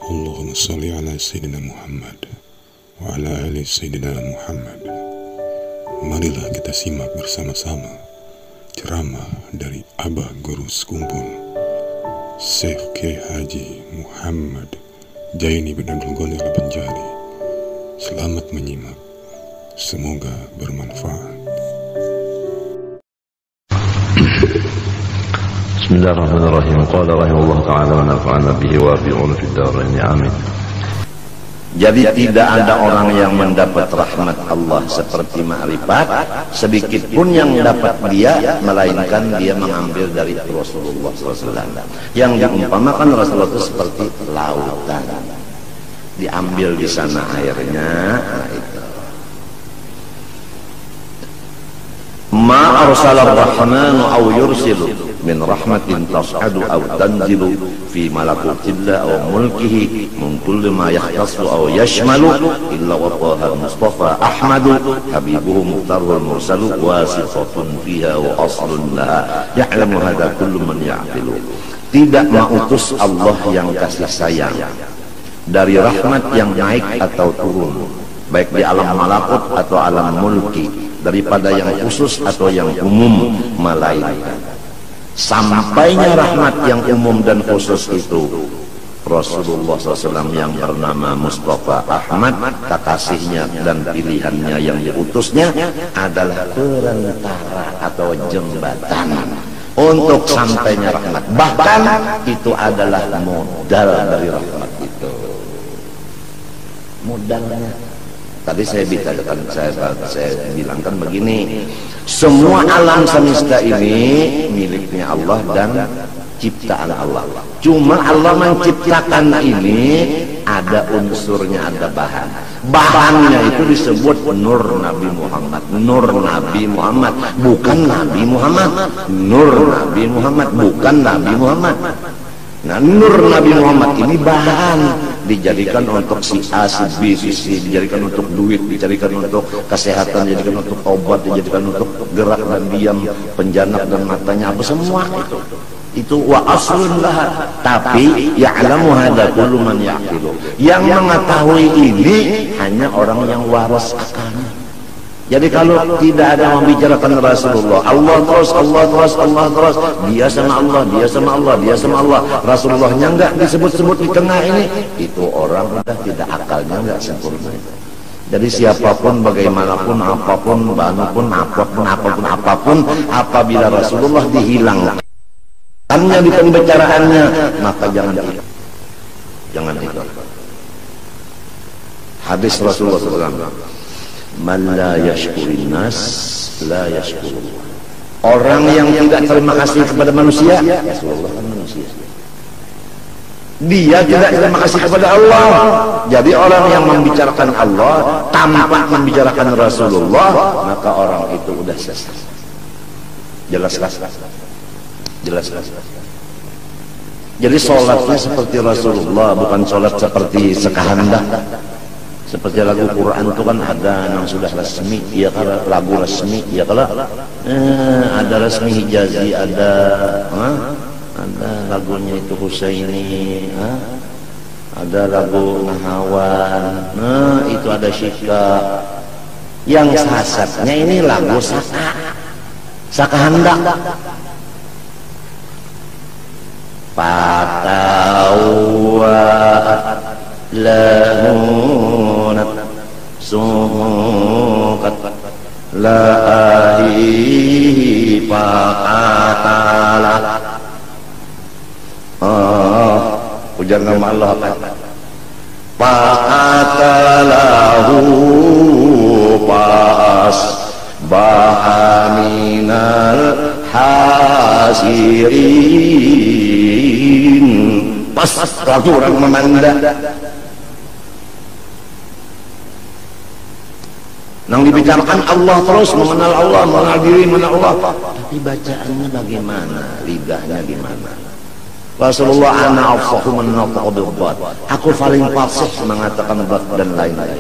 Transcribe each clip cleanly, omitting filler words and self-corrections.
Allahumma salli ala Sayyidina Muhammad wa ala ali Sayyidina Muhammad. Marilah kita simak bersama-sama ceramah dari Abah Guru Sekumpul Syekh K. Haji Muhammad Jaini bin Abdul Ghani Al-Banjari. Selamat menyimak, semoga bermanfaat. Bismillahirrahmanirrahim. Qala rahimahullah ta'ala wa nafa'ana bihi wa bi'un fid darain. Amin. Jadi tidak ada orang yang mendapat rahmat Allah seperti ma'rifat, sedikit pun yang dapat dia, melainkan dia mengambil dari Rasulullah SAW. Yang diumpamakan Rasulullah itu seperti lautan, diambil di sana airnya. Nah itu. Ma arsala ar-rahmanu aw yursilu min rahmatin tas'adu aw tanzilu fi malakutillah aw mulkihi min kulli ma yahtassu aw yashmalu illa wa taha al-mustafa ahmadu habibuhu muhtarul mursalu wasifatun fiha wa aslun laha ya'lamu hadha kullu man ya'qilu. Tidak mengutus Allah yang kasih sayang dari rahmat yang naik atau turun, baik di alam malakut atau alam mulki, daripada yang khusus atau yang umum, melainkan sampainya rahmat yang umum dan khusus itu Rasulullah SAW yang bernama Mustafa Ahmad, kekasihnya dan pilihannya yang diutusnya adalah perantara atau jembatan untuk sampainya rahmat. Bahkan itu adalah modal dari rahmat itu. Modalnya tadi saya bicarakan, saya bilangkan begini, semua alam semesta ini miliknya Allah dan ciptaan Allah. Cuma Allah menciptakan ini ada unsurnya, ada bahan. Bahannya itu disebut Nur Nabi Muhammad. Nur Nabi Muhammad, bukan Nabi Muhammad. Nur Nabi Muhammad, bukan Nabi Muhammad. Nah, Nur Nabi Muhammad ini bahan, dijadikan untuk si A, si B, si C, dijadikan untuk duit, dijadikan untuk kesehatan, dijadikan untuk obat, dijadikan untuk gerak dan diam, penjanak dan matanya, apa semua itu wa aslun laha. Tapi ya'lamu hadza kullu man ya'qilu. Yang mengetahui ini hanya orang yang waras akalnya. Jadi kalau tidak ada membicarakan Rasulullah, Allah terus, Allah terus, Allah terus, dia sama Allah, dia sama Allah, dia sama Allah, Rasulullahnya enggak disebut-sebut di tengah ini, itu orang sudah tidak, akalnya enggak sempurna. Jadi siapapun, bagaimanapun, apapun, manapun, apapun, apabila Rasulullah dihilangkan hanya di pembicaraannya, maka jangan ikut. Hadis Rasulullah SAW, man la yashkurin nas la yashkurullah. Orang yang tidak terima kasih kepada manusia, Rasulullah kan manusia, dia tidak terima kasih kepada Allah. Jadi orang yang membicarakan Allah tanpa membicarakan Rasulullah, maka orang itu udah sesat. Jelas. Jadi sholatnya seperti Rasulullah, bukan sholat seperti sekahandak. Seperti lagu Quran itu kan ada yang sudah resmi, ya kalau lagu resmi, ya kalau ada resmi Hijazi, ada lagunya itu Husaini, ada lagu Nahawan, itu ada Syika. Yang sasatnya ini lagu sakahandak. Patawa lahunat suhukat lahi pakatala. Ujar nama Allah pakatalahu pas bahaminal hasirin. Pas lagu orang memandang nang dibicarakan Allah terus, mengenal Allah, mengenal diri, mengenal Allah, tapi bacaannya bagaimana, lidahnya gimana? Rasulullah ana afsahu man nataqa bil-dhat, aku paling fasih mengatakan dhat dan lain-lain.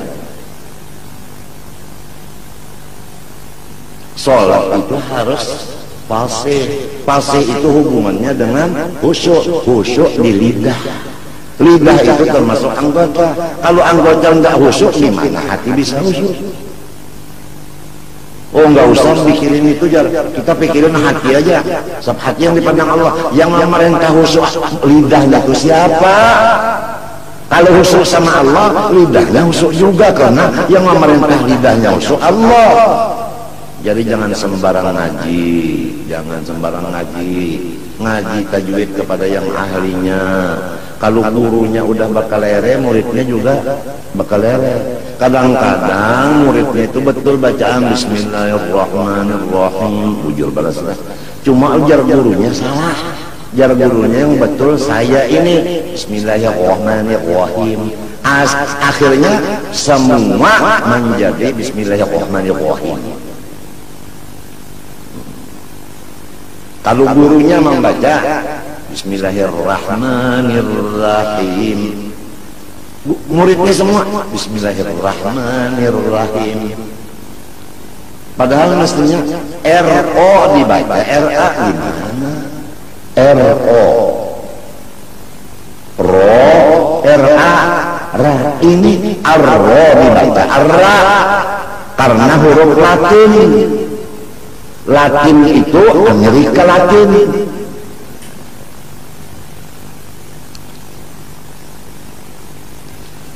Salat itu harus fasih. Fasih itu hubungannya dengan khusyuk. Khusyuk di lidah. Lidah itu termasuk anggota. Kalau anggota nggak khusyuk, gimana hati bisa khusyuk? Oh, nggak usah pikirin itu, kita pikirin hati aja. Sebab hati yang dipandang Allah. Yang memerintah khusyuk lidahnya itu siapa? Kalau khusyuk sama Allah, lidahnya khusyuk juga, karena yang memerintah lidahnya khusyuk Allah. Jadi jangan sembarang ngaji, jangan sembarang ngaji. Ngaji tajwid kepada yang ahlinya. Kalau gurunya udah bakal lere, muridnya juga bakal lere. Kadang-kadang muridnya itu betul bacaan Bismillahirrahmanirrahim, bujur balaslah. Cuma ujar gurunya salah. Jar gurunya yang betul saya ini Bismillahirrahmanirrahim. Akhirnya semua menjadi Bismillahirrahmanirrahim. Kalau gurunya membaca Bismillahirrahmanirrahim, muridnya semua Bismillahirrahmanirrahim. Padahal mestinya RO dibaca, RA gimana? RO, RO, RA, RA. Ini RO dibaca, RA, karena huruf Latin. Latin itu Amerika Latin.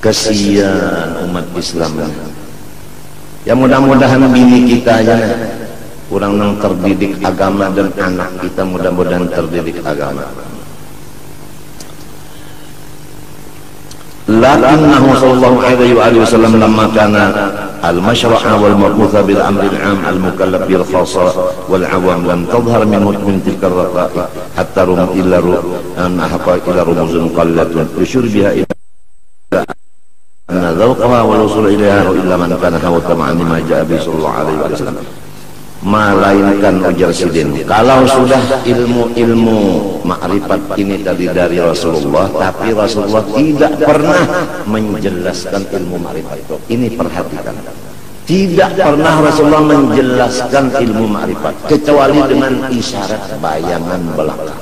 Kesian umat Islam. Ya mudah-mudahan bini kita aja kurang nang terdidik agama, dan anak kita mudah-mudahan terdidik agama. Lakinnahu sallallahu alaihi wasallam lamma kana al-mashra'a wal mab'utha bil amri al-'am al-mukallaf bil khassa wal 'awam lam tadhhar min tilka ar-raqa'i hatta rum illa an ahqa ila rumuzun qallatun yushir biha ila anna dhawqaha wal usul ilaiha illa man kana hawa tama'an ma ja'a bi sallallahu alaihi wasallam. Melainkan ujar sidin, kalau sudah ilmu makrifat ini tadi dari Rasulullah, tapi Rasulullah tidak pernah menjelaskan ilmu makrifat itu. Ini perhatikan, tidak pernah Rasulullah menjelaskan ilmu makrifat kecuali dengan isyarat bayangan belaka.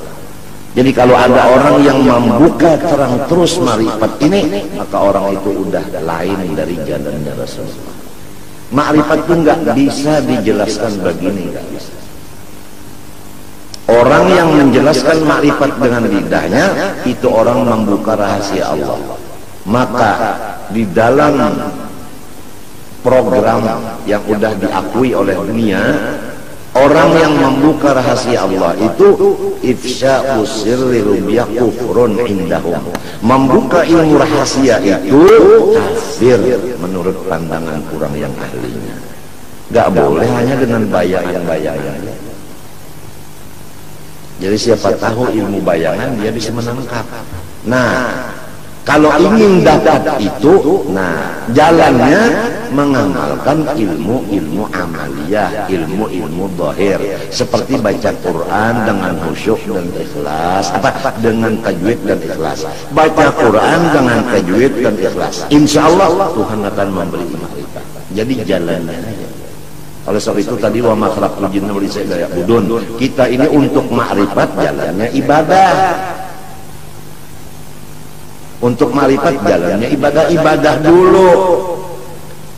Jadi kalau ada orang yang membuka terang terus makrifat ini, maka orang itu udah lain dari jalannya Rasulullah. Makrifat itu nggak bisa dijelaskan begini, nggak bisa. Orang yang menjelaskan makrifat dengan lidahnya itu orang membuka rahasia Allah. Maka di dalam program yang udah diakui oleh dunia, orang yang membuka rahasia Allah itu ifsya'u sirri rubiya kufrun indahum. Membuka ilmu rahasia itu kafir menurut pandangan kurang yang ahlinya. Gak boleh hanya dengan bayangan-bayangan. Jadi siapa tahu ilmu bayangan dia bisa menangkap. Nah, kalau ingin dapat itu, nah jalannya mengamalkan ilmu-ilmu amaliyah, ilmu-ilmu zahir, seperti baca Quran dengan khusyuk dan ikhlas, dengan tajwid dan ikhlas. Baca Quran dengan tajwid dan ikhlas. Insya Allah Tuhan akan memberi makrifat. Jadi jalannya aja. Oleh sebab itu tadi wa ma khalaqtul jinna wal insa illa liya'budun. Kita ini untuk makrifat jalannya ibadah. Untuk makrifat jalannya ibadah dulu.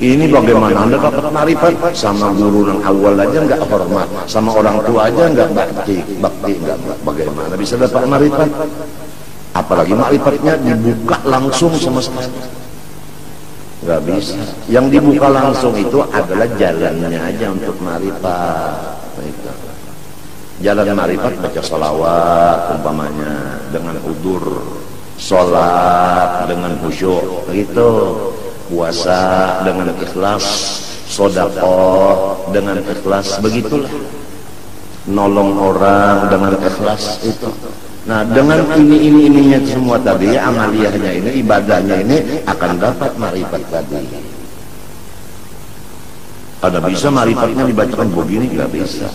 Ini bagaimana Anda dapat makrifat? Sama guru yang awal aja nggak hormat, sama orang tua aja nggak bakti nggak, bagaimana bisa dapat makrifat? Apalagi makrifat,nya dibuka langsung sama sekali, nggak bisa. Yang dibuka langsung itu adalah jalannya aja untuk makrifat. Jalan makrifat baca sholawat umpamanya dengan udur, sholat dengan khusyuk begitu, puasa dengan ikhlas, sedekah dengan ikhlas, begitulah, nolong orang dengan ikhlas itu. Nah dengan ininya semua tadi, amaliyahnya ini, ibadahnya ini akan dapat makrifat tadi. Ada bisa makrifatnya dibacakan begini? Nggak bisa.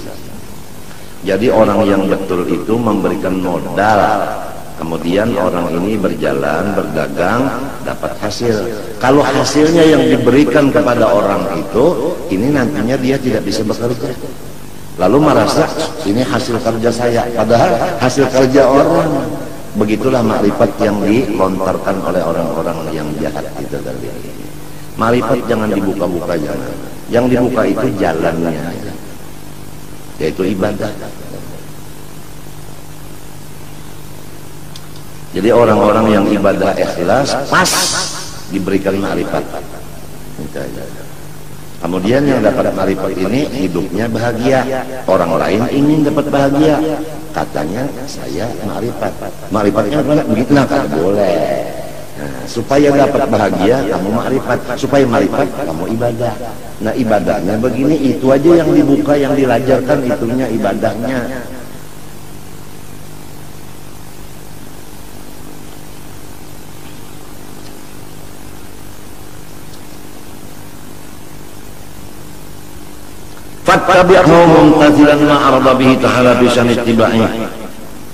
Jadi orang yang betul itu memberikan modal, kemudian orang ini berjalan, berdagang, dapat hasil. Kalau hasilnya yang diberikan kepada orang itu, ini nantinya dia tidak bisa bekerja, lalu merasa ini hasil kerja saya, padahal hasil kerja orang. Begitulah makrifat yang dilontarkan oleh orang-orang yang jahat itu tadi. Makrifat jangan dibuka-buka, jangan. Yang dibuka itu jalannya aja, yaitu ibadah. Jadi orang-orang yang ibadah ikhlas pas diberikan makrifat. Kemudian yang dapat makrifat ini hidupnya bahagia. Orang lain ingin dapat bahagia, katanya saya makrifat. Makrifatnya begitu, nah kan boleh. Nah, supaya dapat bahagia kamu makrifat, supaya makrifat kamu ibadah. Nah ibadahnya begini, itu aja yang dibuka, yang dilajarkan itunya ibadahnya. Fattabi'hu mumtathilan ma arda bihi ta'ala bi syani ittiba'i.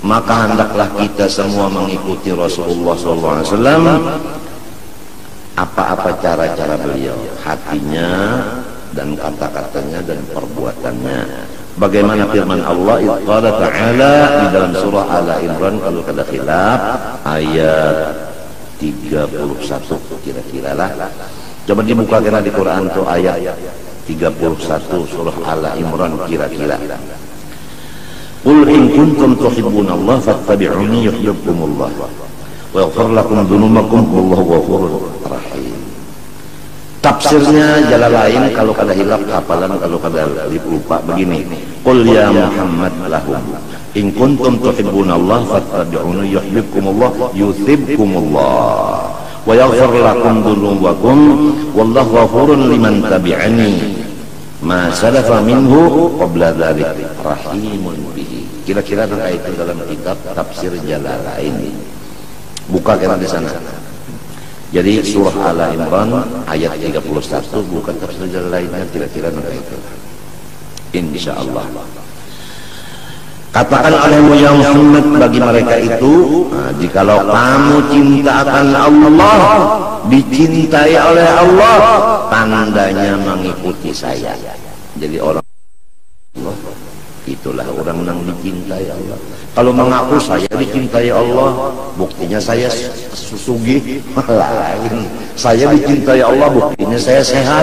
Maka hendaklah kita semua mengikuti Rasulullah SAW apa-apa cara-cara beliau, hatinya dan kata-katanya dan perbuatannya. Bagaimana firman Allah qala ta'ala di dalam surah Al-Imran, kalau kada khilaf ayat 31 kira-kira lah. Coba dibuka kira di Quran tuh ayat 31 surah Al-Imran kira-kira. Qul in kuntum tuhibbunallah fattabi'uni yuhibbukumullah wa yaghfir lakum dzunubakum wallahu ghafurur rahim. Tafsirnya Jalalain kalau kada hilaf hafalan, kalau kada lupa begini. Qul ya Muhammad lahum in kuntum tuhibbunallah fattabi'uni yuhibbukumullah yuthibkumullah wa yaghfir lakum dzunubakum wallahu ghafurun liman tabi'ani ma salafa minhu qabla dzalik rahimun bihi. Kira-kira itu dalam kitab tafsir Jalalain. Buka kira di sana. Jadi surah Al-Imran ayat 31, buka tafsir Jalalainnya, kira-kira itu. Insyaallah. Katakan olehmu ya Muhammad bagi mereka itu, jikalau kamu cinta akan Allah, dicintai oleh Allah, tandanya mengikuti saya. Jadi orang Allah, itulah orang yang dicintai Allah. Kalau mengaku saya dicintai Allah, buktinya saya sugih, lain. Saya dicintai Allah, buktinya saya sehat,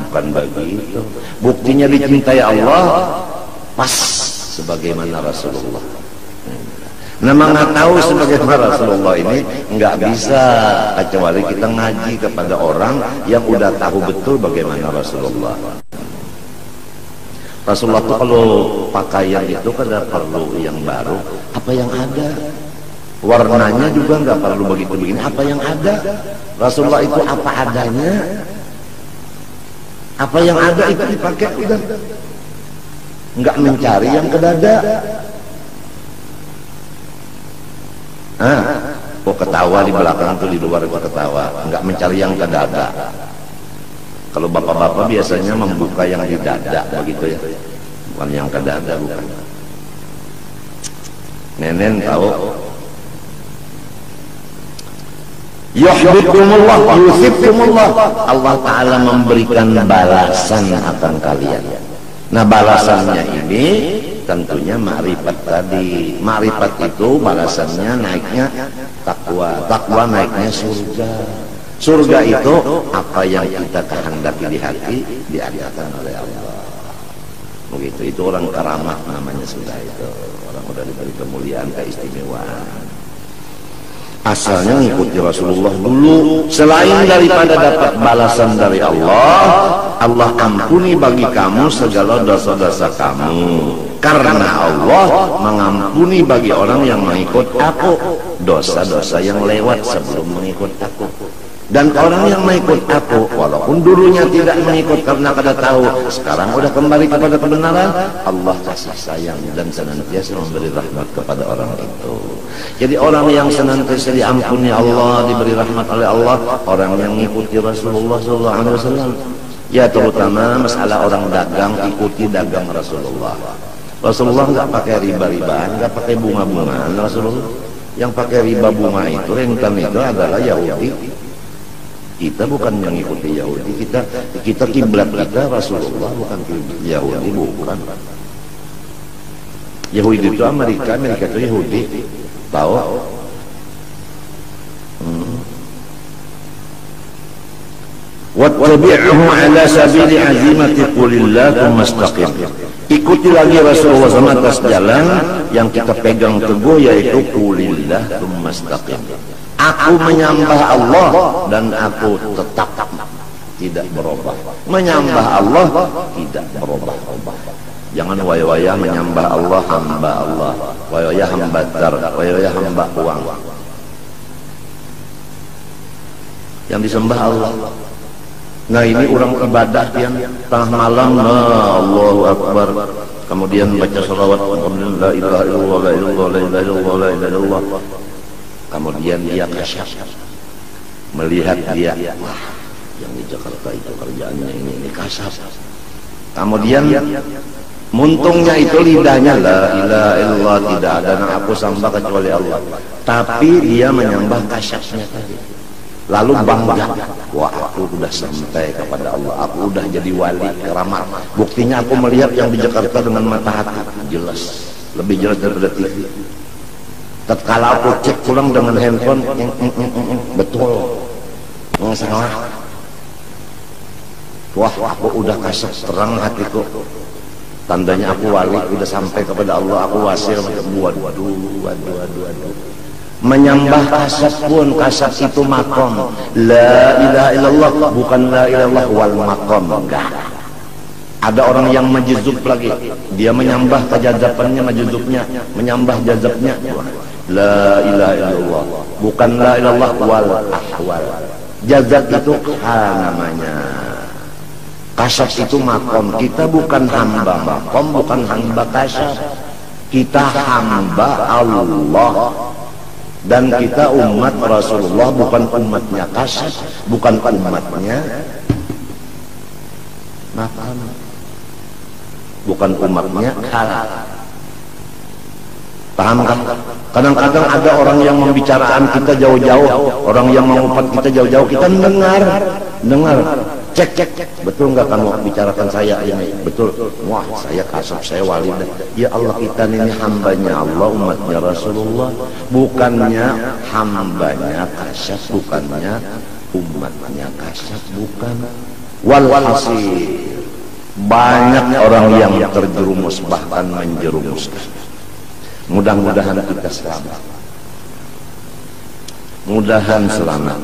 bukan begitu. Buktinya dicintai Allah pas sebagaimana Rasulullah. Nah, mengetahui sebagaimana Rasulullah ini nggak bisa kecuali kita ngaji kepada orang yang udah tahu betul bagaimana Rasulullah. Rasulullah itu kalau pakaian itu kada perlu yang baru, apa yang ada. Warnanya juga nggak perlu begitu begini, apa yang ada. Rasulullah itu apa adanya, apa yang ada itu dipakai udah. Nggak mencari yang kedada. Kok ketawa di belakang tuh, di luar kok ketawa, nggak mencari yang kedada. Kalau bapak-bapak biasanya membuka yang di dada begitu ya, bukan yang kedada, bukan. Nenen tahu. Yuhibbukumullah yuhibbukumullah. Allah Ta'ala memberikan balasan akan kalian. Nah balasannya ini tentunya makrifat tadi. Makrifat itu balasannya naiknya takwa, takwa naiknya surga. Surga itu apa yang kita kehendaki di hati diadakan oleh Allah. Begitu, itu orang karamah namanya sudah itu. Orang udah diberi kemuliaan, keistimewaan. Asalnya mengikuti Rasulullah dulu. Selain daripada dapat balasan dari Allah, Allah ampuni bagi kamu segala dosa-dosa kamu. Karena Allah mengampuni bagi orang yang mengikut aku dosa-dosa yang lewat sebelum mengikut aku. Dan orang yang mengikut aku, walaupun dulunya tidak mengikut karena kada tahu, sekarang udah kembali kepada kebenaran, Allah kasih sayang dan senantiasa memberi rahmat kepada orang itu. Jadi orang yang senantiasa diampuni Allah, diberi rahmat oleh Allah, orang yang mengikuti Rasulullah SAW. Ya terutama masalah orang dagang, ikuti dagang Rasulullah. Rasulullah nggak pakai riba-ribaan, nggak pakai bunga-bungaan. Rasulullah yang pakai riba bunga itu, rentan itu adalah Yahudi. Kita bukan mengikuti Yahudi, kita kiblat kita Rasulullah, bukan Yahudi, bukan. Yahudi itu Amerika, Amerika itu Yahudi. Tahu? wattabi'hu ala sabili azimati qulillah tsumma istaqim. Ikuti lagi Rasulullah SAW atas jalan yang kita pegang teguh, yaitu qulillah tsumma istaqim. Aku menyembah Allah dan aku tetap tidak berubah. Menyembah Allah tidak berubah. Jangan waya-waya menyembah Allah, hamba Allah, waya-waya hamba dar, waya-waya hamba uang. Yang disembah Allah. Nah, ini orang ibadah yang tengah malam, Allahu Akbar, kemudian baca salawat, kemudian la ilaha illallah, la ilaha illallah, la ilaha illallah, la ilaha illallah. Kemudian dia kasyaf, melihat dia, wah, yang di Jakarta itu kerjaannya ini kasyaf. Kemudian muntungnya itu lidahnya, la ilaha illallah, tidak ada yang aku sembah kecuali Allah. Tapi dia menyembah kasyafnya tadi. Lalu bangga, wah, aku udah sampai kepada Allah, aku udah jadi wali keramat. Buktinya aku melihat yang di Jakarta dengan mata hati, jelas, lebih jelas daripada TV. Tatkala aku cek pulang dengan handphone, betul, nggak salah. Wah, aku udah kasih terang hatiku, tandanya aku wali, udah sampai kepada Allah, aku wasil. Waduh. Menyembah kasat pun, kasat itu makom. La ilaha illallah, bukan la ilaha illallah wal makom. Enggak. Ada orang yang majuzub lagi, dia menyembah kejazabannya, majuzubnya, menyembah jazabnya. La ilaha illallah, bukan la ilaha illallah wal ahwal. Jazab itu hal namanya, kasat itu makom. Kita bukan hamba makom, bukan hamba kasat. Kita hamba Allah. Dan kita umat Rasulullah, bukan umatnya kasat, bukan umatnya makan, bukan umatnya halal. Paham kan? Kadang-kadang ada orang yang membicarakan kita jauh-jauh, orang yang mengupat kita jauh-jauh, kita dengar, cek, betul nggak kamu bicarakan saya ini? Betul. Wah, saya kasab, saya wali. Ya Allah, kita ini hambanya Allah, umatnya Rasulullah, bukannya hambanya kasab, bukannya umatnya kasab, bukan. Walhasil banyak orang yang terjerumus, bahkan menjerumuskan. Mudah-mudahan kita selamat. Mudahan selamat.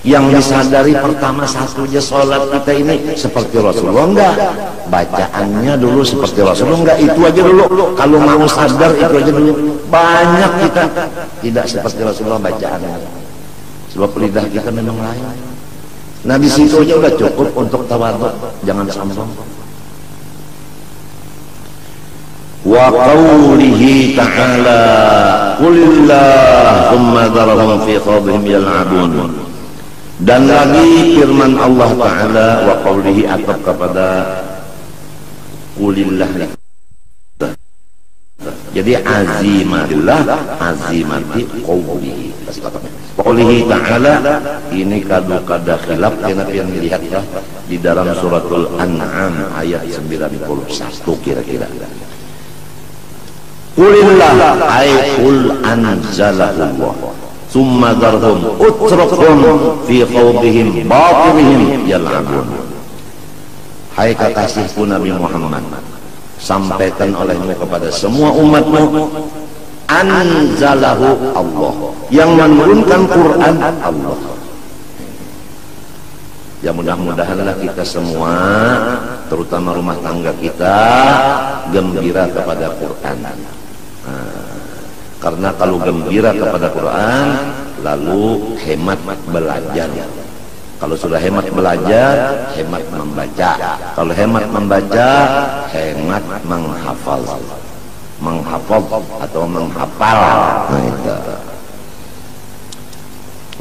Yang disadari pertama satu aja, sholat kita ini seperti Rasulullah enggak? Bacaannya dulu seperti Rasulullah enggak? Itu aja dulu. Kalau mau sadar itu aja dulu. Banyak kita tidak seperti Rasulullah bacaannya. Sebab lidah kita memang lain. Nah, di situ aja udah cukup untuk tawadhu, jangan sombong. Wa qawlihi ta'ala qulillah thumma dharahum fi khawdihim yal'abun. Dan lagi firman Allah Ta'ala, wa qawlihi, atap kepada qulillah. Jadi azimatillah, azimati qawlihi. Qawlihi Ta'ala ini kada khilaf, yang dilihat ya di dalam suratul An'am ayat 91 kira-kira. Qulillah ay qul anzalallah thumma dharhum utrakum fi khawdihim batilihim yal'abun. Hai kekasihku Nabi Muhammad, sampaikan olehmu kepada semua umatmu, anzalahu Allah, yang menurunkan Quran Allah. Ya, mudah-mudahanlah kita semua, terutama rumah tangga kita, gembira kepada Quran. Karena kalau gembira kepada Quran, lalu hemat belajar. Kalau sudah hemat belajar, hemat membaca. Kalau hemat membaca, hemat menghafal. Menghafal atau menghafal. Nah, itu.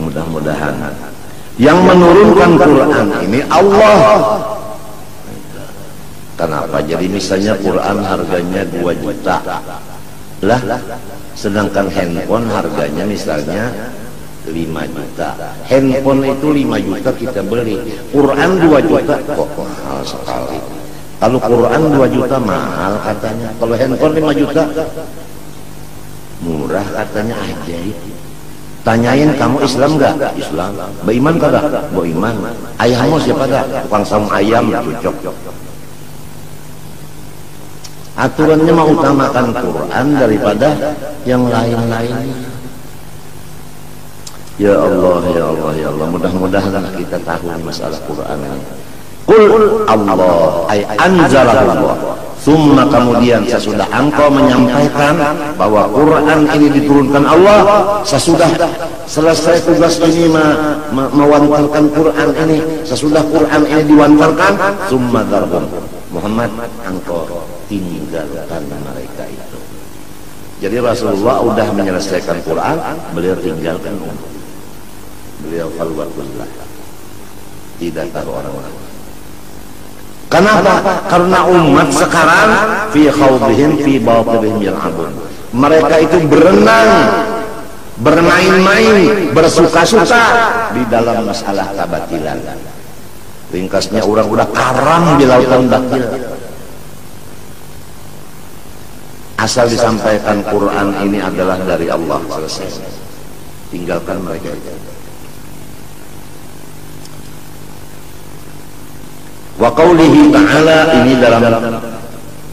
Mudah-mudahan yang menurunkan Quran ini Allah. Kenapa? Jadi misalnya Quran harganya 2 juta lah, sedangkan handphone harganya misalnya 5 juta. Handphone itu 5 juta kita beli, Quran 2 juta kok mahal sekali. Kalau Quran 2 juta mahal katanya, kalau handphone 5 juta murah katanya, ajaib. Tanyain, kamu Islam nggak? Islam. Beriman kagak? Beriman. Ayahmu siapa dah? Tukang sambung ayam, cocok. Aturannya mau utamakan Quran daripada yang lain-lainnya. Ya Allah, ya Allah, ya Allah. Mudah-mudahan kita tahu masalah Quran ini. Qul Allah ay anzalallah. Summa kemudian sesudah engkau menyampaikan bahwa Quran ini diturunkan Allah, sesudah selesai tugas ini mewantarkan Quran ini, sesudah Quran ini diwantarkan, summa darbun Muhammad, engkau tinggalkan mereka itu. Jadi Rasulullah udah menyelesaikan Quran, beliau tinggalkan umat. Beliau khalwatullah, tidak tahu orang-orang. Kenapa? Karena umat sekarang fi khawdihim fi batilihim yal'abun. Mereka itu berenang, bermain-main, bersuka-suka di dalam masalah kebatilan. Ringkasnya orang udah karam di lautan batil. Asal disampaikan Quran ini adalah dari Allah, selesai. Tinggalkan mereka itu. Wa qawlihi ta'ala, ini dalam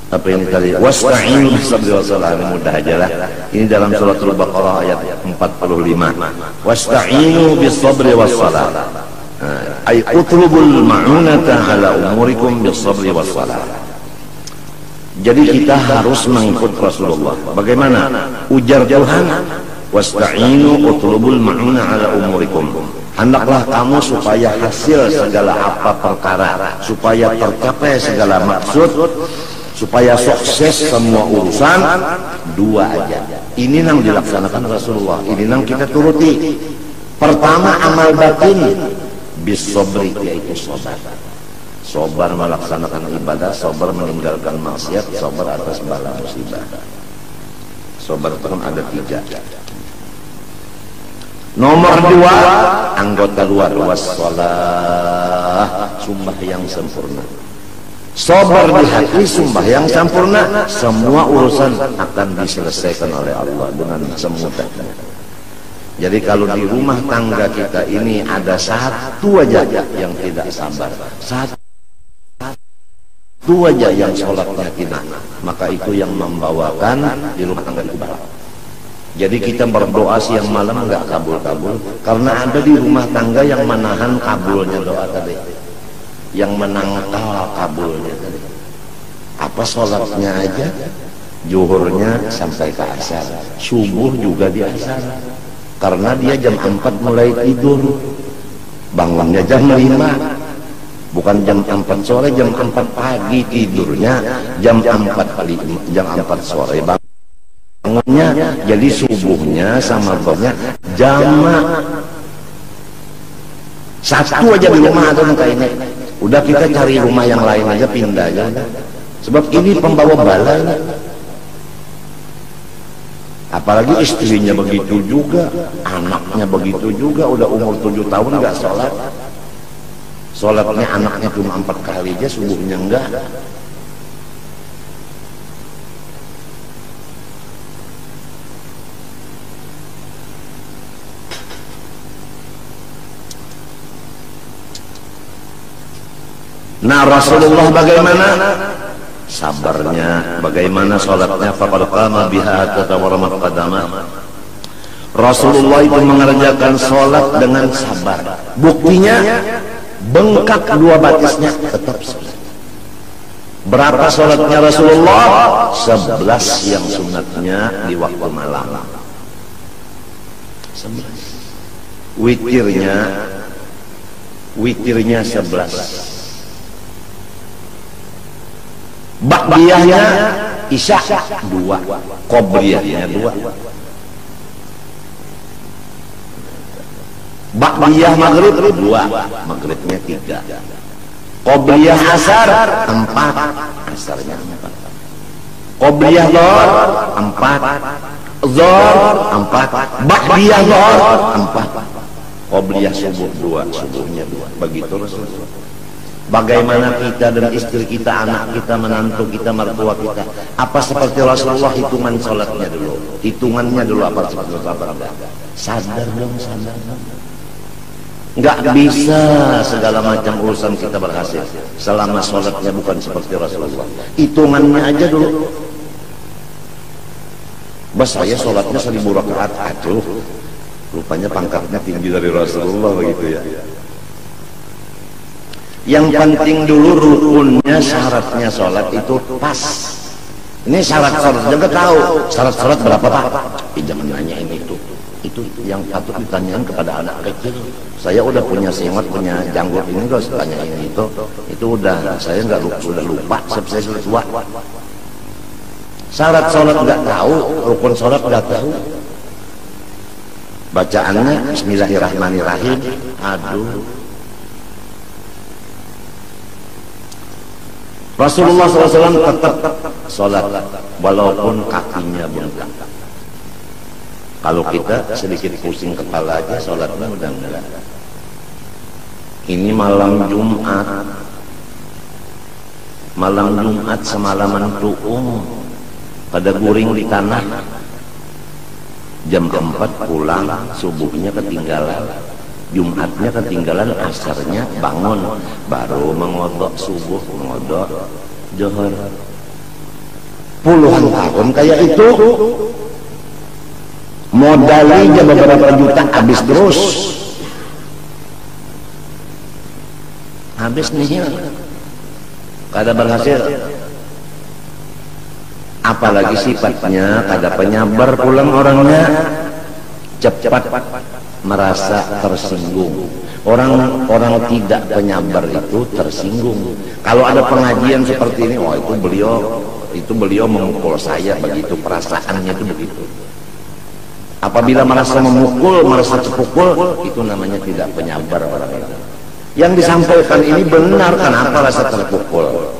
apa ini tadi, wasta'inu bis-sabri was-salah, mudah aja lah. Ini dalam suratul Baqarah ayat 45. Wasta'inu bis-sabri was-salah. Ay utlubul ma'unata ala umurikum bis-sabri was-salah. Jadi kita harus mengikut Rasulullah. Bagaimana? Ujar Tuhan, wasta'inu utlubul ma'una ala umurikum. Hendaklah kamu supaya hasil segala apa perkara, supaya tercapai segala maksud, supaya sukses semua urusan, dua aja. Ini yang dilaksanakan Rasulullah, ini yang kita turuti. Pertama, amal batin bis-sabri, yaitu sabar. Sabar melaksanakan ibadah, sabar meninggalkan maksiat, sabar atas bala musibah. Sabar itu kan ada 3. Nomor 2, anggota luar, wassalah, sumpah yang sempurna. Sabar di hati, sumpah yang sempurna, semua urusan akan diselesaikan oleh Allah dengan semudahnya. Jadi kalau di rumah tangga kita ini ada satu aja yang tidak sabar, satu aja yang sholatnya tidak, maka itu yang membawakan di rumah tangga itu balak. Jadi kita berdoa siang malam nggak kabul-kabul, karena ada di rumah tangga yang menahan kabulnya doa tadi, yang menangkal kabulnya tadi. Apa sholatnya aja, zuhurnya sampai ke asar, subuh juga di asar, karena dia jam 4 mulai tidur, bangunnya jam 5, bukan jam 4 sore, jam 4 pagi tidurnya, jam 4 sore bangunnya, jadi subuhnya sama zuhurnya jamak. Satu aja di rumah ada kayak ini, udah kita cari rumah yang lain aja, pindah aja, sebab ini pembawa bala. Apalagi istrinya begitu juga, anaknya begitu juga, udah umur 7 tahun nggak sholat, sholatnya anaknya cuma 4 kali aja, subuhnya enggak. Nah, Rasulullah bagaimana? Sabarnya, bagaimana sholatnya? Faqad qama biha tatawaramat qadamah. Rasulullah itu mengerjakan sholat dengan sabar. Buktinya bengkak 2 batisnya tetap sholat. Berapa sholatnya Rasulullah? 11 yang sunatnya di waktu malam. 11. Witirnya 11. Ba'diyahnya isya 2, qobliyahnya 2. Ba'diyah maghrib 2, maghribnya 3. Qobliyah asar 4, asarnya 4. Qobliyah dhuhr 4, dhuhr 4, ba'diyah dhuhr 4. Qobliyah subuh 2, subuhnya 2. Begitu Rasulullah. Bagaimana kita dan istri kita, anak kita, menantu kita, mertua kita, apa seperti Rasulullah? Hitungan sholatnya dulu, hitungannya dulu apa seperti Rasulullah. Sadar dong, sadar dong. Nggak bisa segala macam urusan kita berhasil selama sholatnya bukan seperti Rasulullah. Hitungannya aja dulu. Bas, saya sholatnya 1000 rakaat, aduh, rupanya pangkatnya tinggi dari Rasulullah begitu ya. Yang penting dulu rukunnya, syaratnya sholat itu pas. Ini syarat sholat juga tahu. Syarat sholat berapa Pak? Jangan nanya ini itu. Itu yang patut ditanyakan kepada anak kecil. Saya udah punya sengot, punya janggut ini terus tanyain itu. Itu udah saya sudah lupa. Saya sudah tua. Syarat sholat nggak tahu, rukun sholat nggak tahu. Bacaannya Bismillahirrahmanirrahim. Aduh. Rasulullah SAW tetap sholat walaupun kakinya bengkak. Kalau kita sedikit pusing kepala aja sholatnya udah enggak. Ini malam Jumat, semalaman tuung pada guring di tanah. Jam 4 pulang, subuhnya ketinggalan, Jumatnya ketinggalan, asarnya bangun, baru mengodok subuh, mengodok johor. Puluhan tahun kayak itu, modalnya beberapa juta habis terus, habis nihil, kada berhasil. Apalagi sifatnya kada penyabar, pulang orangnya cepat merasa tersinggung. Orang tidak penyabar itu tersinggung. Kalau ada pengajian seperti ini, oh itu beliau memukul saya, begitu perasaannya itu begitu. Apabila merasa memukul, merasa terpukul, itu namanya tidak penyabar orang itu. Yang disampaikan ini benar, kenapa rasa terpukul?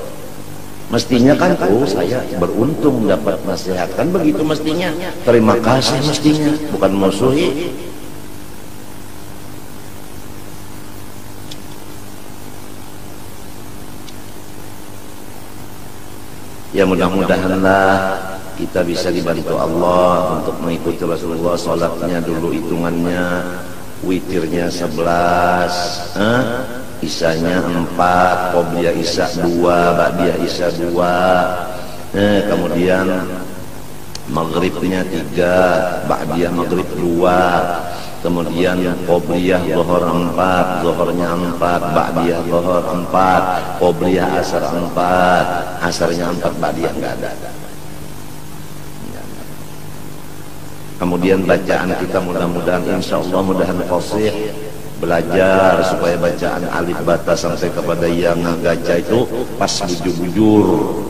Mestinya kan, saya beruntung dapat nasihat, kan begitu mestinya. Terima kasih mestinya, bukan musuhi. Ya mudah-mudahanlah kita bisa dibantu Allah untuk mengikuti Rasulullah. Sholatnya dulu hitungannya, witirnya 11, isanya 4, qobliyah isya 2, ba'diyah isya 2, kemudian maghribnya 3, ba'diyah maghrib 2, kemudian qobliyah zuhur 4, zuhurnya 4, ba'diyah zuhur 4, qobliyah asar 4, asarnya 4, ba'diyah enggak ada. Kemudian bacaan kita mudah-mudahan insyaallah mudahan fasih, belajar supaya bacaan alif bata sampai kepada yang gajah itu pas bujur-bujur.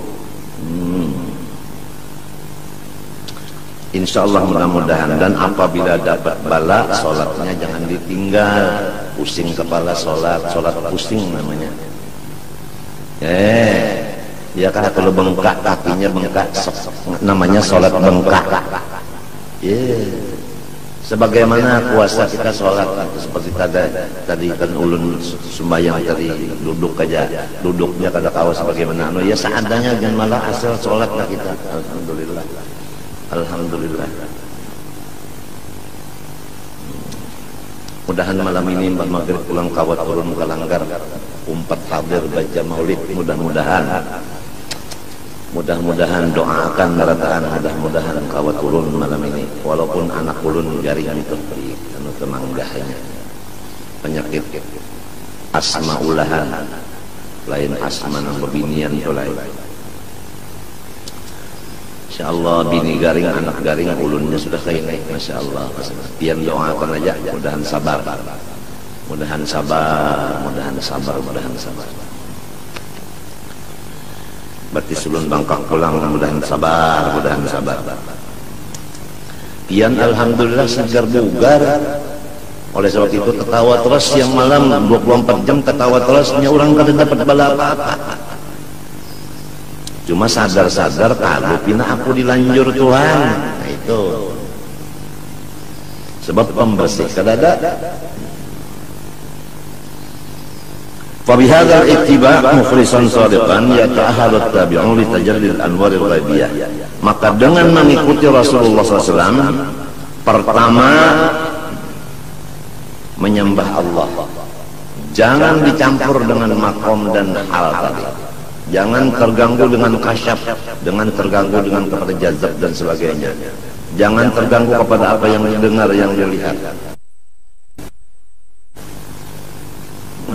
Insyaallah mudah-mudahan. Dan apabila dapat bala, sholatnya jangan ditinggal. Pusing kepala sholat pusing namanya. Ya kan, kalau bengkak kakinya bengkak, namanya sholat bengkak. Sebagaimana puasa kita sholat, seperti tadi kan ulun sembahyang tadi duduk aja, duduknya kada kawas bagaimana. Ya seadanya, dan malah asal sholat lah kita. Alhamdulillah. Alhamdulillah. Mudahan malam ini Mbak Maghrib pulang kawat turun muka langgar, umpat hadir baca maulid. Mudah-mudahan doakan merataan, mudah-mudahan kawat turun malam ini. Walaupun anak ulun jaringan itu anu temanggahnya penyakit asma ulahan, lain asma nang bebinian itu lain. InsyaAllah bini garing, anak garing, ulunnya sudah kayak Masya Allah. Pian doakan aja, mudahan sabar, mudahan sabar, mudahan sabar, mudahan sabar. Berarti sulun bangkak pulang, mudahan sabar, mudahan sabar. Pian alhamdulillah segar bugar. Oleh sebab itu ketawa terus yang malam 24 jam ketawa terusnya, orang kada dapat bala apa-apa. Cuma sadar-sadar kalau pina aku dilanjur Tuhan. Nah itu sebab pembersih kadada. Fabihadzal ittiba' mukhlishan shadiqan yata'ahharu at-tabi'un li tajallil anwaril ghaibiyah. Maka dengan mengikuti Rasulullah SAW, pertama menyembah Allah, jangan dicampur dengan makom dan hal tadi, jangan terganggu dengan kasyaf, dengan terganggu dengan kepada jazab dan sebagainya, jangan terganggu kepada apa yang didengar, yang dilihat,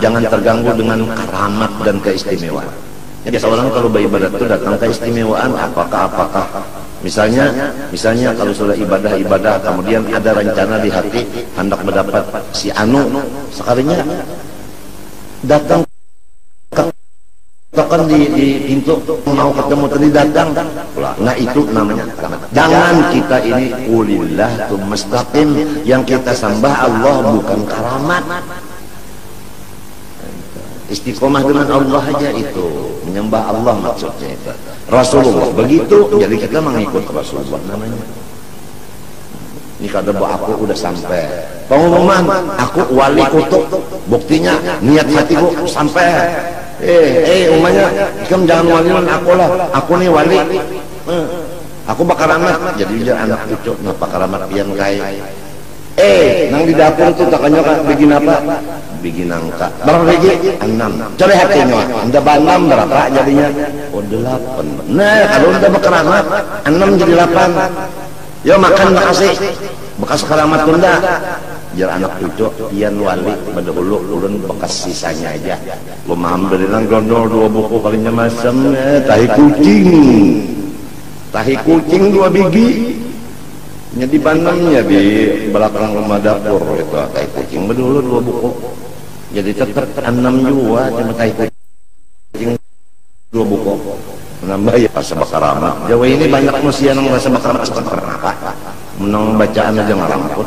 jangan terganggu dengan karamat dan keistimewaan. Jadi seorang kalau beribadat itu datang keistimewaan apakah misalnya kalau sudah ibadah kemudian ada rencana di hati hendak mendapat si anu, sekalinya datang tekan di pintu mau ketemu tadi datang, nah itu namanya karamat. Jangan kita ini ulillah mustaqim, yang kita sembah Allah bukan karamat. Istiqomah dengan Allah aja itu, menyembah Allah maksudnya itu. Rasulullah begitu, jadi kita mengikut Rasulullah namanya. Ini kata aku udah sampai pengumuman, aku wali kutub, buktinya niat hatiku sampai. Umumnya kamu jangan walian aku lah, aku nih wali, aku bakaramat, jadi dia anak cucu, napa karamat pian kaya. Nang di dapur tuh takanya kan bikin apa? Bikin nangka. Berapa biji? 6. Cari hatinya. Anda 6 berapa jadinya? Oh 8. Nah kalau anda berkeramat 6 jadi 8. Yo makan makasih. Bekas keramat tunda. Biar anak cucu pian wali pada ulu ulun bekas sisanya aja. Lu ambilin gondol 2 buku kalinya masam. Tahi kucing 2 biji. Di banamnya di belakang rumah dapur itu tai kucing dulu 2 buku, jadi tetap 6 juga cuma tai kucing 2 buku menambah ya pas bakaramat. Jawa ini banyak manusia yang merasa bakaramat apa menang bacaan aja ngalamput.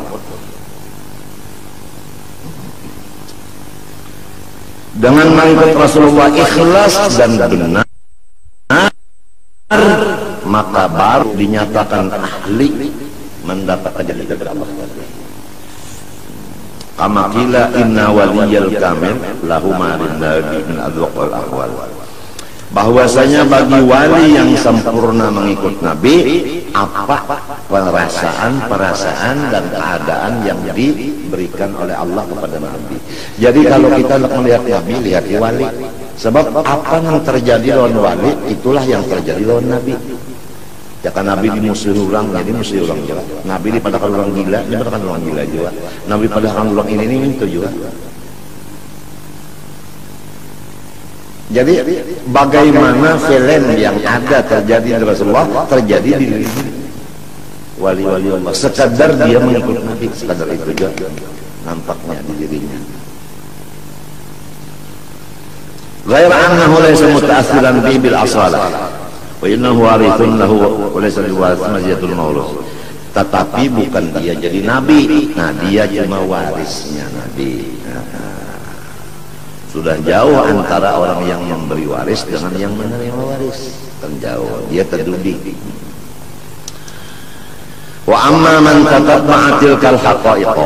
Dengan mengikut Rasulullah ikhlas dan benar, maka baru dinyatakan ahli mendapat ajal dari Allah. Kama qila inna waliyal kamil lahu ma rindabi min adwaqal ahwal. Bahwasanya bagi wali yang sempurna mengikut Nabi, apa perasaan dan keadaan yang diberikan oleh Allah kepada Nabi. Jadi kalau kita melihat Nabi, lihat wali. Sebab apa yang terjadi lawan wali, itulah yang terjadi lawan Nabi. Ya kan Nabi dimusuhi orang, jadi musuhi orang juga. Nabi dipadakan orang gila, dia padakan orang gila juga. Nabi padakan orang ini itu juga. Jadi bagaimana film yang ada terjadi di Rasulullah terjadi di wali-wali Allah. Sekadar dia mengikut Nabi, sekadar itu juga nampaknya di dirinya. Ghair annahu laysa muta'assiran bi bil asalah. Wa innahu warithun lahu wa laysa liwaris maziyatul maulud. Tetapi bukan dia jadi nabi. Nah, dia cuma warisnya nabi. Sudah jauh antara orang yang memberi waris dengan yang menerima waris. Kan jauh, dia terduduk. Wa amma man tatabba'a tilkal haqa'iq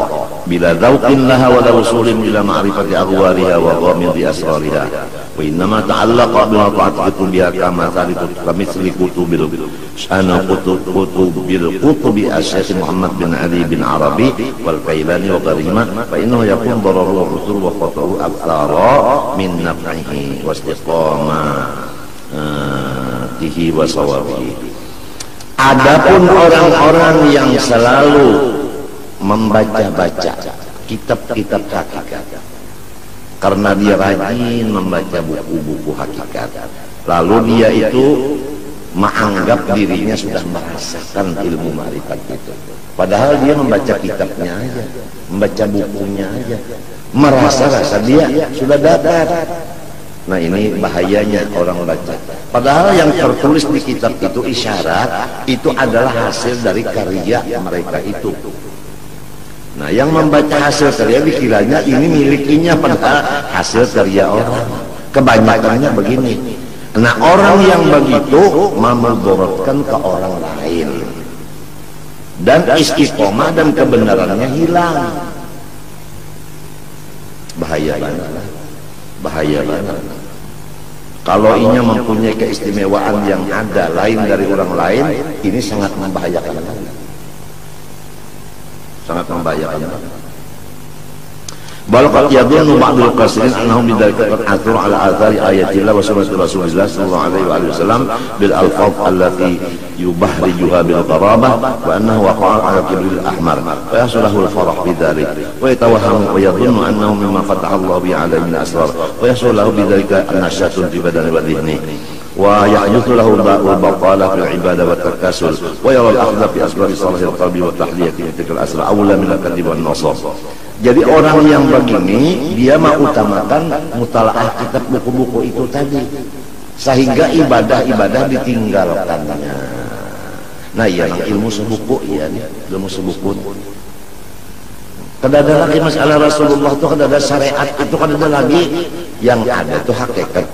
bila dzauqin laha wa rasulin bila ma'rifati aghwariha wa ghamidi asrariha. Wa innama ta'allaqa bi ta'ati biha kama salitu kamitsli kutubil ana kutubi asy-Syaikh Muhammad bin Ali bin Arabi wal Kailani wa gharima fa innahu yakun dararu wa rusul wa qata'u aktsara min naf'ihi wa istiqamatihi wa sawabihi. Adapun orang-orang yang selalu membaca-baca kitab-kitab hakikat karena dia rajin membaca buku-buku hakikat, lalu dia itu menganggap dirinya sudah merasakan ilmu ma'rifat itu, padahal dia membaca kitabnya aja, membaca bukunya aja, merasa dia sudah dapat. Nah, ini bahayanya orang baca. Padahal yang tertulis di kitab itu isyarat, itu adalah hasil dari karya mereka itu. Nah, yang membaca hasil karya dikiranya ini milikinya, padahal hasil karya orang. Kebanyakannya begini. Nah, orang yang begitu memudaratkan ke orang lain. Dan istiqomah dan kebenarannya hilang. Bahaya banget. bahaya banget. Kalau inya mempunyai keistimewaan yang ada lain dari orang lain, ini sangat membahayakan, sangat membahayakan. Balqad yadhunnu ba'dul qasirin annahum bidzalika qad atharu ala athari ayatillah wa sunnati Rasulillah sallallahu alaihi wasallam bil alfaz allati yubahrijuha bil qarabah wa annahu waqa'a ala kibril ahmar wa yasulahu al farah bidzalik wa yatawahhamu wa yadhunnu annahu mimma fataha Allah bi alaihi min asrar wa yasulahu bidzalika annashatun fi badani wa dhihni wa yahduthu lahu da'ul baqala fil ibadah wa tarkasul wa yara al akhdha fi asrar salihil qalbi wa tahliyati tilkal asrar awla min al kadhib wan nasab. Jadi orang yang begini dia mau utamakan mutalaah kitab buku-buku itu tadi, sehingga ibadah-ibadah ditinggalkannya. Nah, ya ilmu sebuku ya, ilmu sebuku. Kada ada lagi masalah Rasulullah itu, kada ada syariat itu, kada ada lagi. Yang ada itu hakikat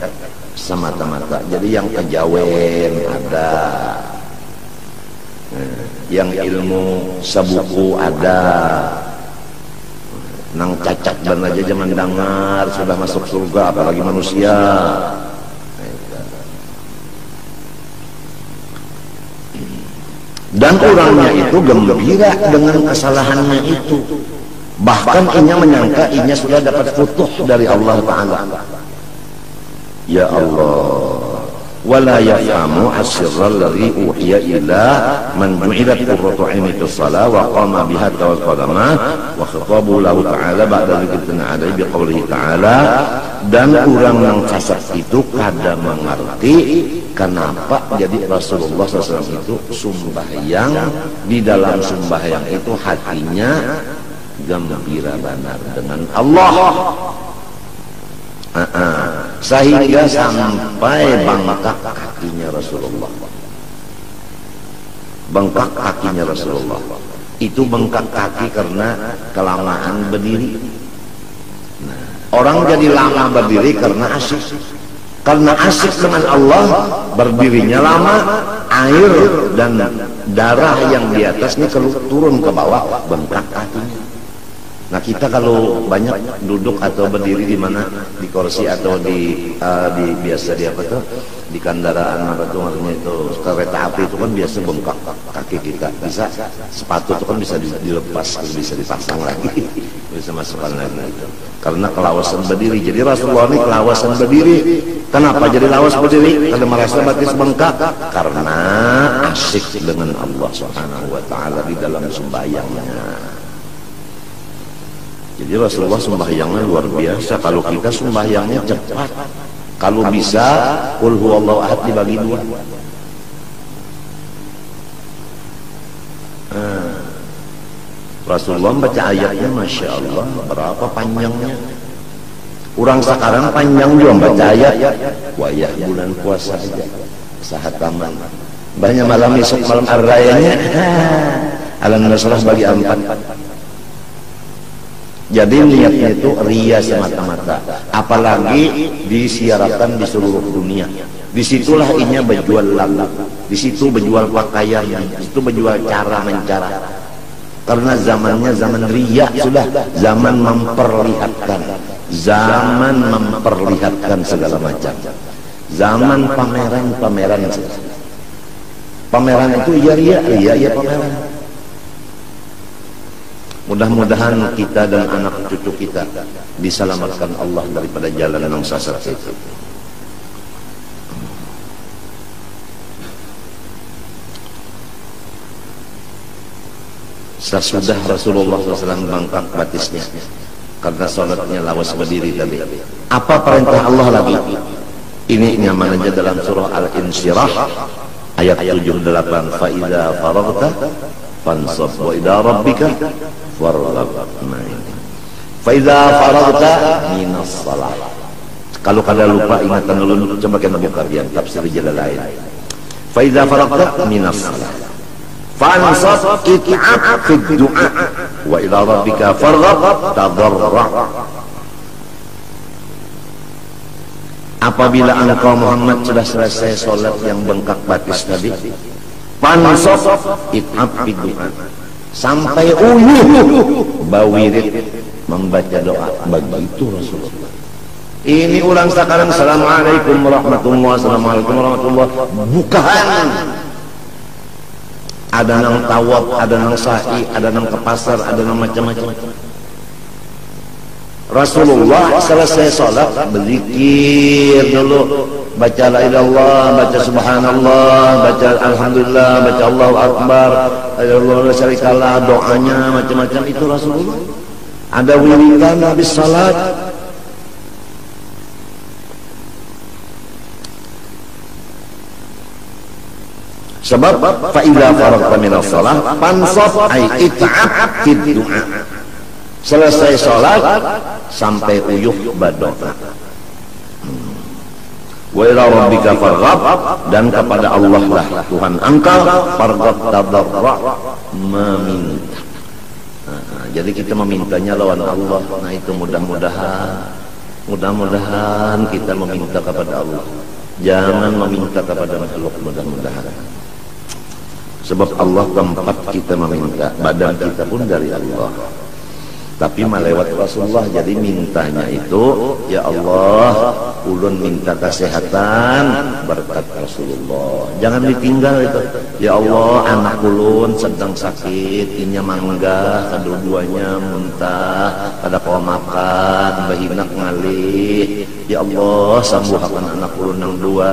semata-mata. Jadi yang kejawen ada, yang ilmu sebuku ada. Nang cacat dan aja zaman dengar sudah masuk surga, apalagi manusia. Dan orangnya itu gembira dengan kesalahannya itu, bahkan inya menyangka inya sudah dapat futuh dari Allah Ta'ala. Ya Allah, wala yafhamu asirra alladhi uhiya ila man ju'ilat qurratu 'aini fis shalah wa qama biha tawaqqadama wa khatabu lahu ta'ala ba'da dzikrin 'alaihi biqaulihi ta'ala. Dan orang yang fasik itu kada mengerti kenapa jadi Rasulullah SAW itu sembahyang, di dalam sembahyang itu hatinya gembira benar dengan Allah. Sehingga sampai bengkak kakinya Rasulullah. Bengkak kakinya Rasulullah. Itu bengkak kaki karena kelamaan berdiri. Nah, orang jadi lama berdiri karena asyik. Karena asyik dengan Allah, berdirinya lama, air dan darah yang di atas ini turun ke bawah, bengkak kakinya. Nah, kita kalau banyak duduk atau berdiri di mana, di kursi atau di biasa di apa tuh, di kendaraan apa tuh, maksudnya itu kereta api itu kan biasa bengkak kaki kita. Bisa sepatu itu kan bisa dilepas, bisa dipasang lagi, bisa masukkan lagi itu. Karena kelawasan berdiri. Jadi Rasulullah ini kelawasan berdiri. Kenapa jadi lawas berdiri? Karena merasa batis bengkak, karena asyik dengan Allah Subhanahu wa taala di dalam sembahyangnya. Jadi Rasulullah sembahyangnya luar biasa. Kalau kita sembahyangnya cepat, kalau bisa qul huwallahu ahad dibagi dua. Rasulullah baca ayatnya Masya Allah berapa panjangnya. Orang sekarang panjang juga baca ayat. Wayah bulan puasa aja sahataman, banyak malam esok malam ar-rayanya alam nasrah bagi 4. Jadi niatnya itu ria semata-mata, apalagi disiarkan di seluruh dunia. Disitulah inya berjual lagu, di situ berjual pakaian, di situ berjual cara mencara. Karena zamannya zaman ria sudah, zaman memperlihatkan segala macam, zaman pameran. Pameran itu iya pameran. Mudah-mudahan kita dan anak cucu kita diselamatkan Allah daripada jalan yang sesat itu. Sesudah Rasulullah SAW bangkak batisnya karena sholatnya lawas berdiri tadi, apa perintah Allah lagi? Ini nyaman aja dalam surah Al-Insyirah ayat 78, fa idza faragta fansab wa ila rabbika farghab. Fa idza faragta minas shalah. Kalau kalian lupa ingatan dulu, coba kita buka biar tafsir Jalalain. Fa idza faragta minas shalah fansab it'ab fi du'a wa ila rabbika farghab tadarra. Apabila engkau Muhammad sudah selesai sholat yang bengkak batis tadi, pansop it'ab fi du'a, sampai uyuh bawirid membaca doa. Begitu Rasulullah. Ini ulang sekarang assalamualaikum warahmatullahi assalamualaikum warahmatullahi bukan. Ada nang tawaf, ada nang sa'i, ada nang ke pasar, ada nang macam-macam. Rasulullah selesai sholat berzikir dulu, baca la ilallah, baca subhanallah, baca alhamdulillah, baca Allahu akbar, Allahu la syarikalah, doanya macam-macam itu Rasulullah. Ada wiridan habis salat. Sebab fa idza faragta minas shalah fansab ay it'ab fid du'a. Selesai sholat sampai uyuh berdoa. Wa ila rabbika farghab, dan kepada Allah lah Tuhan engkau farghab tadarra, meminta. Jadi kita memintanya lawan Allah. Nah itu mudah-mudahan kita meminta kepada Allah, jangan meminta kepada makhluk. Mudah-mudahan, sebab Allah tempat kita meminta, badan kita pun dari Allah, tapi melewat Rasulullah. Jadi mintanya itu, ya Allah, ulun minta kesehatan berkat Rasulullah, jangan ditinggal itu. Ya Allah, anak ulun sedang sakit, inya mangga, kedua-duanya muntah, kada kau makan, bahinak ngalih. Ya Allah, sambuhakan anak ulun yang dua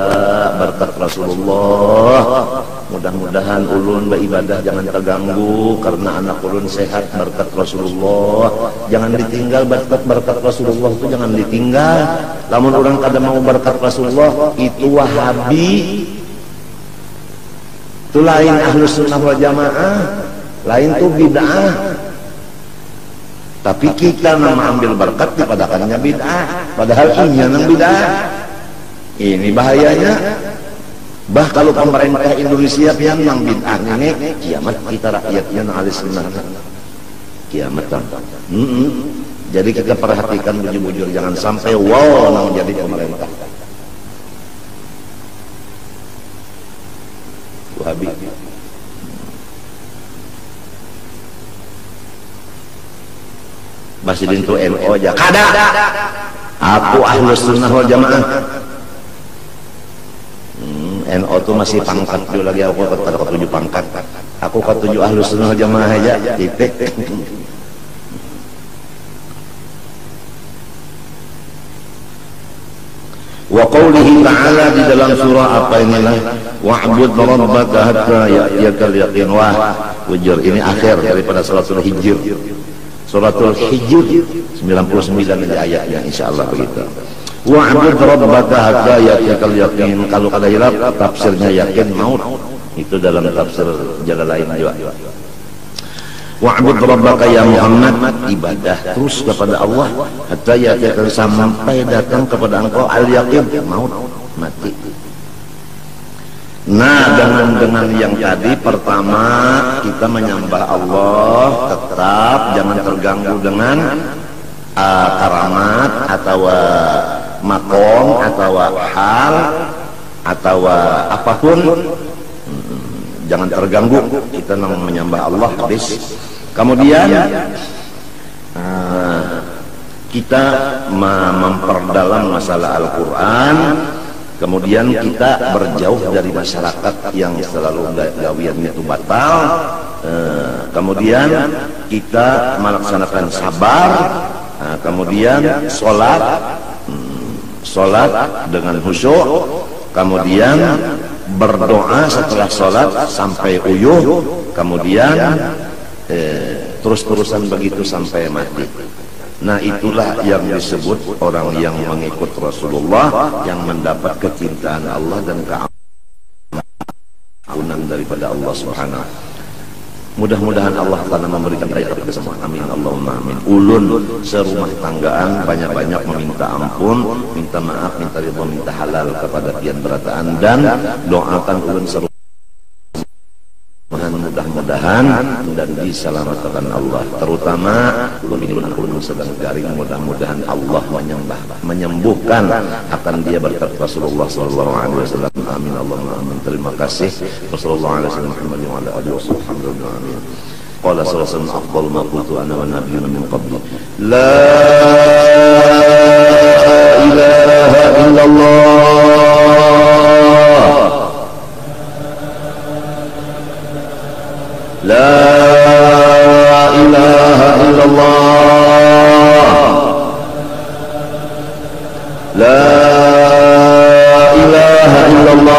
berkat Rasulullah. Mudah-mudahan ulun beribadah jangan terganggu karena anak ulun sehat berkat Rasulullah. Jangan ditinggal berkat Rasulullah itu, jangan ditinggal. Lamun orang kada mau berkat Rasulullah itu Wahabi, itu lain Ahlus Sunnah wal Jamaah, lain tuh bid'ah. Tapi kita nama ambil berkat dipadakannya bid'ah, padahal ini yang bid'ah. Ini bahayanya. Bah kalau pemerintah Indonesia yang bid'ah ini, kiamat kita rakyatnya ahli sunnah. Kiamat. Jadi kita perhatikan bujur-bujur, jangan sampai nang jadi pemerintah Wahabi. Presiden itu NU aja kada. Aku Ahlus Sunnah wal Jamaah. NU itu masih pangkat dulu lagi, aku ke-7 pangkat. Aku ke-7 Ahlus Sunnah wal Jamaah aja, titik. Wa qawlihi ta'ala, di dalam surah apa inilah, wa'bud rabbaka hatta ya'tiyakal yaqin. Wah, wujur ini akhir daripada suratul Hijr. Suratul Hijr 99 ayatnya, insyaallah begitu. Wa'bud rabbaka hatta ya'tiyakal yaqin. Kalau kada hilap tafsirnya yakin maut. Itu dalam tafsir Jalalain juga. Wa'bud rabbaka ya Muhammad, ibadah terus kepada Allah hatta ya'tiyakal, sampai datang kepada engkau al-yaqin, maut, mati. Nah, dengan yang tadi, pertama kita menyembah Allah, tetap jangan terganggu dengan karamat atau makom atau hal atau apapun, jangan terganggu. Kita menyembah Allah habis. Kemudian kita memperdalam masalah Al-Quran. Kemudian kita berjauh dari masyarakat yang selalu gawiannya itu batal. Kemudian kita melaksanakan sabar. Kemudian sholat dengan khusyuk. Kemudian berdoa setelah sholat sampai uyuh. Kemudian terus-terusan begitu sampai mati. Nah, itulah yang disebut orang yang mengikut Rasulullah, yang mendapat kecintaan Allah dan keampunan daripada Allah Subhanahu. Mudah-mudahan Allah Ta'ala memberikan kita semua. Amin Allahumma amin. Ulun serumah tanggaan banyak-banyak meminta ampun, minta maaf, minta ridha, minta halal kepada pian berataan, dan doakan ulun serumah mudah-mudahan dan diselamatkan Allah. Terutama ulun sedang garing, mudah-mudahan Allah menyembuhkan akan dia berkat Rasulullah sallallahu alaihi wasallam. Amin Allahumma amin. Terima kasih. Wassallallahu alaihi Muhammad wa ala alihi wasallam. Amin. Qala sallallahu afdal ma qultu ana wa nabiyyuna min qabli. La ilaha illallah. La ilaha illallah. La ilaha illallah.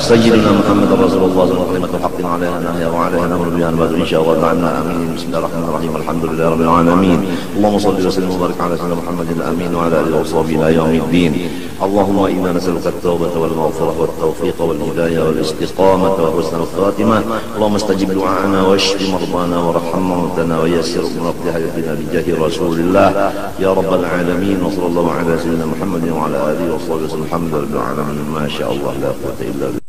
Sayyidina Muhammad Rasulullah sallallahu alaihi wasallam haqqin 'alaina nahya wa 'alaina nahru bihan wa insyaallah ta'ala amin. Bismillahirrahmanirrahim. Alhamdulillahi rabbil alamin. Allahumma shalli wa sallim wa barik 'ala sayyidina Muhammadin amin wa 'ala alihi wa sahbihi ila yaumiddin. Allahumma inna nas'aluka at-taubata wal maghfirata wat tawfiqa wal hidayah wal istiqamata wa husnal khatimah. Allahumma istajib du'ana wa ishfi mardana wa rahham mawtana wa yassir umura hayatina bi jahi Rasulillah ya rabbal alamin. Wa sallallahu 'ala sayyidina Muhammadin wa 'ala alihi wa sahbihi wasallam. Alhamdulillahi rabbil alamin. Ma sha Allah la quwwata illa billah.